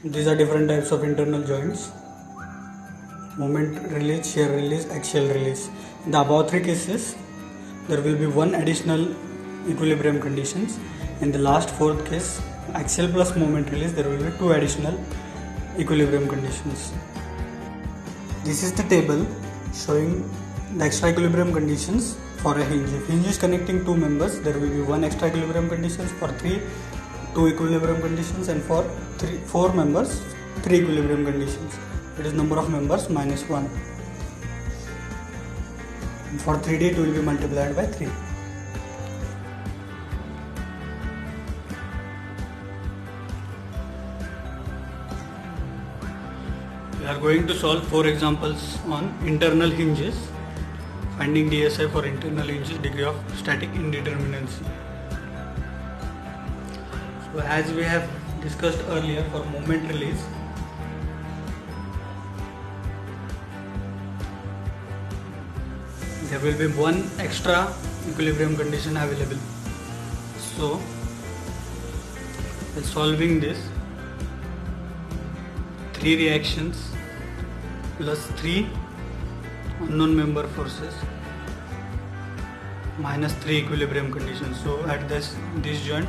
These are different types of internal joints: moment release, shear release, axial release. In the above three cases, there will be one additional equilibrium conditions. In the last fourth case, axial plus moment release, there will be two additional equilibrium conditions. This is the table showing the extra equilibrium conditions for a hinge. If hinge is connecting two members, there will be one extra equilibrium conditions. For three, two equilibrium conditions, and for four members, three equilibrium conditions. It is number of members minus 1. And for 3D, it will be multiplied by 3. We are going to solve 4 examples on internal hinges, finding DSI for internal hinges, degree of static indeterminacy. So as we have discussed earlier, for moment release, there will be one extra equilibrium condition available. So by solving this, 3 reactions plus 3 unknown member forces minus 3 equilibrium conditions. So at this joint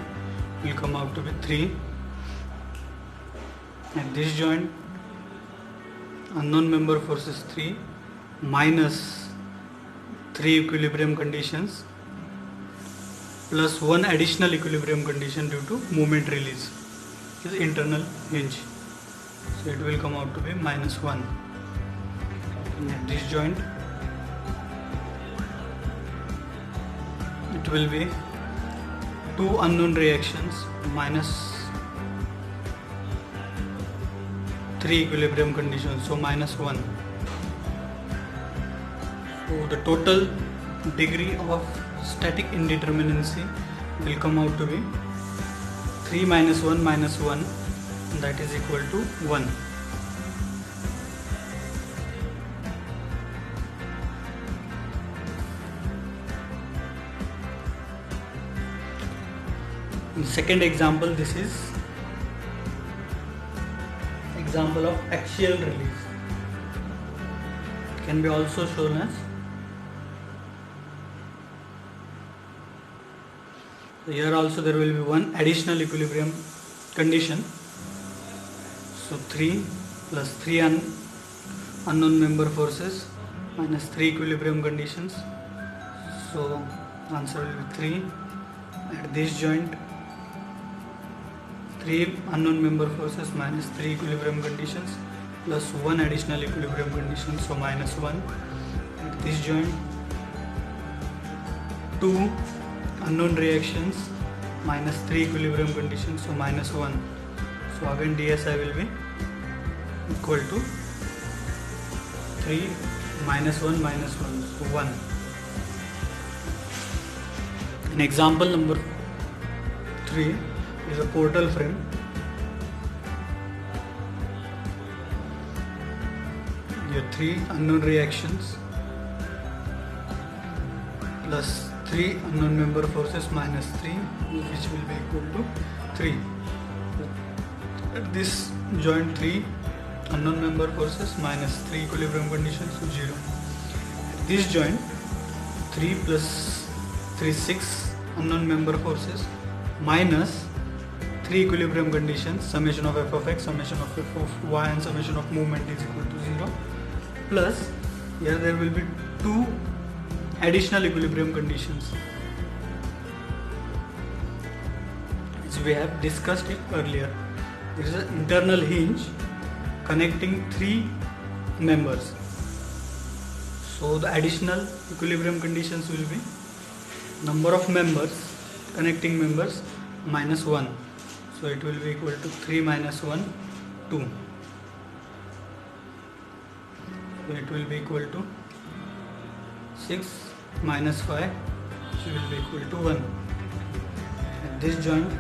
will come out to be 3. At this joint, unknown member forces 3 minus 3 equilibrium conditions plus 1 additional equilibrium condition due to moment release is internal hinge. So it will come out to be minus 1. At this joint, it will be 2 unknown reactions minus 3 equilibrium conditions, so minus 1. So the total degree of static indeterminacy will come out to be 3 minus 1 minus 1, that is equal to 1. In second example, this is example of axial release. It can be also shown as, so here also there will be one additional equilibrium condition. So 3 plus 3 unknown member forces minus 3 equilibrium conditions. So answer will be 3. At this joint, 3 unknown member forces minus 3 equilibrium conditions plus 1 additional equilibrium condition, so minus 1. At this joint, 2 unknown reactions minus 3 equilibrium conditions, so minus 1. So again DSI will be equal to 3 minus 1 minus 1, so 1. In example number 3 is a portal frame. Here 3 unknown reactions plus 3 unknown member forces minus 3, which will be equal to 3. At this joint, 3 unknown member forces minus 3 equilibrium conditions, so 0. At this joint, 3 plus 3, 6 unknown member forces minus 3 equilibrium conditions, summation of f of x, summation of f of y, and summation of movement is equal to 0, plus here there will be 2 additional equilibrium conditions, which we have discussed it earlier. There is an internal hinge connecting 3 members. So the additional equilibrium conditions will be number of members, connecting members, minus 1. So it will be equal to 3 minus 1, 2. So it will be equal to 6 minus 5, which will be equal to 1. At this joint,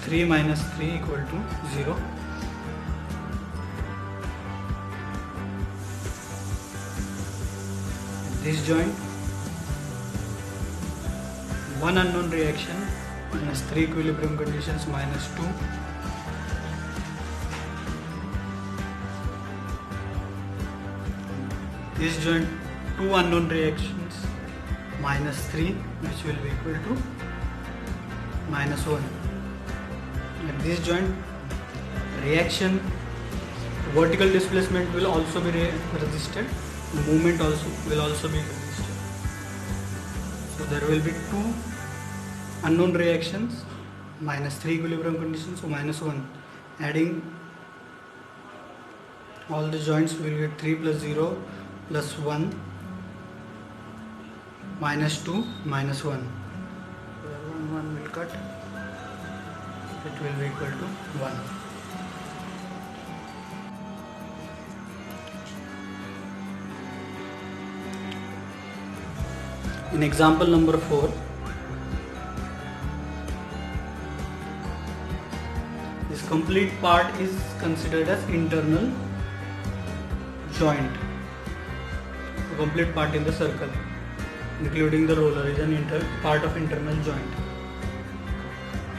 3 minus 3 equal to 0. At this joint, 1 unknown reaction minus 3 equilibrium conditions minus 2. this joint, two unknown reactions, minus 3, which will be equal to minus 1. At this joint, reaction, vertical displacement will also be resisted, movement also will also be resisted. So there will be two unknown reactions, minus 3 equilibrium conditions, so minus 1. Adding all the joints, we will get 3 plus 0 plus 1 minus 2 minus 1. 1 will cut, it will be equal to 1. In example number 4, this complete part is considered as internal joint. The complete part in the circle, including the roller, is an part of internal joint.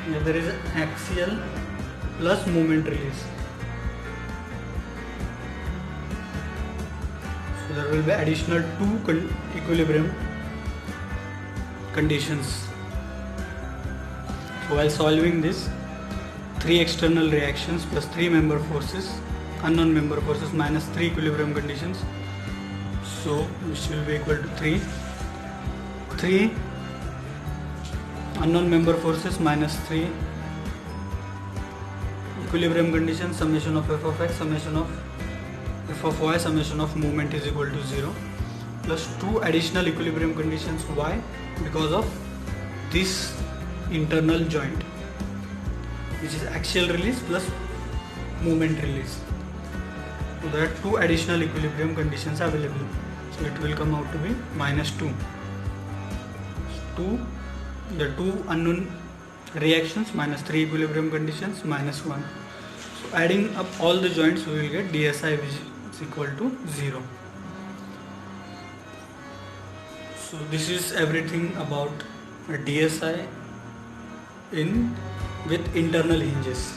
Here there is axial plus moment release. So there will be additional two equilibrium conditions. So while solving this, 3 external reactions plus 3 member forces, unknown member forces, minus 3 equilibrium conditions, so which will be equal to 3 unknown member forces minus 3 equilibrium conditions, summation of f of x, summation of f of y, summation of movement is equal to 0, plus 2 additional equilibrium conditions. Why? Because of this internal joint, which is axial release plus moment release. So there are 2 additional equilibrium conditions available. So it will come out to be minus 2. The 2 unknown reactions, minus 3 equilibrium conditions, minus 1. So adding up all the joints, we will get DSI, which is equal to 0. So this is everything about a DSI with internal hinges.